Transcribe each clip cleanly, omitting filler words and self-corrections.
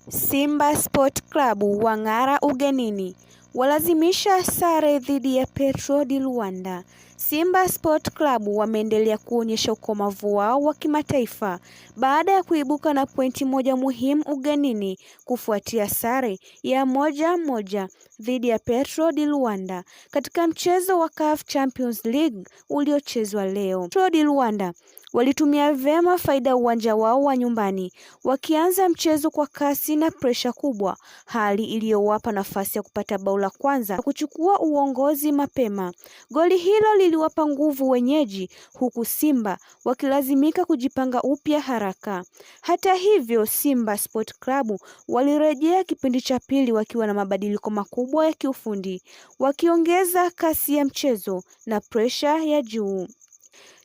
Simba Sport Club wang'ara ugenini, walazimisha sare dhidi ya Petro di Luanda. Simba Sport Club wameendelea kuonyesha ukomavu wao wa kimataifa baada ya kuibuka na pointi moja muhimu ugenini kufuatia sare ya 1-1 dhidi ya Petro di Luanda katika mchezo wa CAF Champions League uliochezwa leo. Petro di Luanda walitumia vyema faida uwanja wao wa nyumbani, wakianza mchezo kwa kasi na presha kubwa, hali iliyowapa nafasi ya kupata bao la kwanza na kuchukua uongozi mapema. Goli hilo liliwapa nguvu wenyeji, huku Simba wakilazimika kujipanga upya haraka. Hata hivyo, Simba Sport Club walirejea kipindi cha pili wakiwa na mabadiliko makubwa ya kiufundi, wakiongeza kasi ya mchezo na presha ya juu.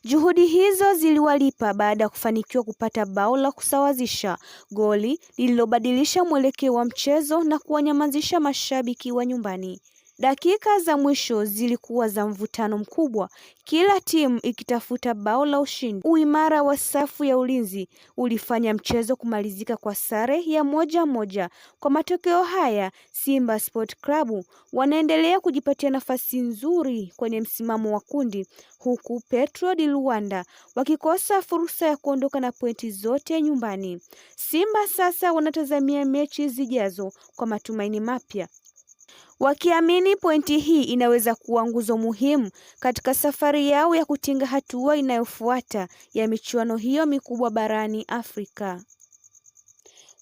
Juhudi hizo ziliwalipa baada ya kufanikiwa kupata bao la kusawazisha, goli lililobadilisha mwelekeo wa mchezo na kuwanyamazisha mashabiki wa nyumbani. Dakika za mwisho zilikuwa za mvutano mkubwa, kila timu ikitafuta bao la ushindi. Uimara wa safu ya ulinzi ulifanya mchezo kumalizika kwa sare ya 1-1. Kwa matokeo haya, Simba Sport Club wanaendelea kujipatia nafasi nzuri kwenye msimamo wa kundi, huku Petro di Luanda wakikosa fursa ya kuondoka na pointi zote nyumbani. Simba sasa wanatazamia mechi zijazo kwa matumaini mapya, wakiamini pointi hii inaweza kuwa nguzo muhimu katika safari yao ya kutinga hatua inayofuata ya michuano hiyo mikubwa barani Afrika.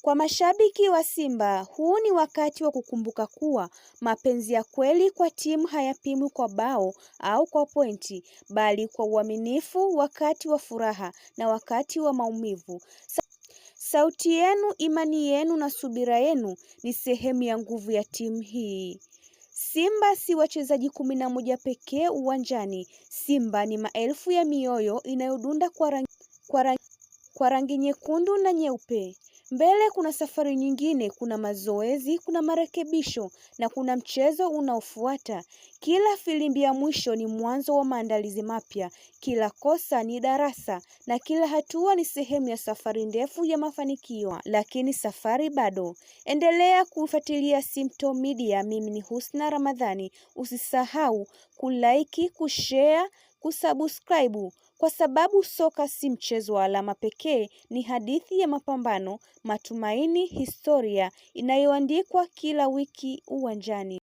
Kwa mashabiki wa Simba, huu ni wakati wa kukumbuka kuwa mapenzi ya kweli kwa timu hayapimwi kwa bao au kwa pointi, bali kwa uaminifu wakati wa furaha na wakati wa maumivu. Sauti yenu, imani yenu na subira yenu ni sehemu ya nguvu ya timu hii. Simba si wachezaji 11 pekee uwanjani. Simba ni maelfu ya mioyo inayodunda kwa rangi nyekundu na nyeupe. Mbele kuna safari nyingine, kuna mazoezi, kuna marekebisho na kuna mchezo unaofuata. Kila filimbi ya mwisho ni mwanzo wa maandalizi mapya, kila kosa ni darasa na kila hatua ni sehemu ya safari ndefu ya mafanikio. Lakini safari bado. Endelea kufuatilia Simto Media. Mimi ni Husna Ramadhani. Usisahau kulike, kushare, kusubscribe, kwa sababu soka si mchezo wa alama pekee, ni hadithi ya mapambano, matumaini, historia inayoandikwa kila wiki uwanjani.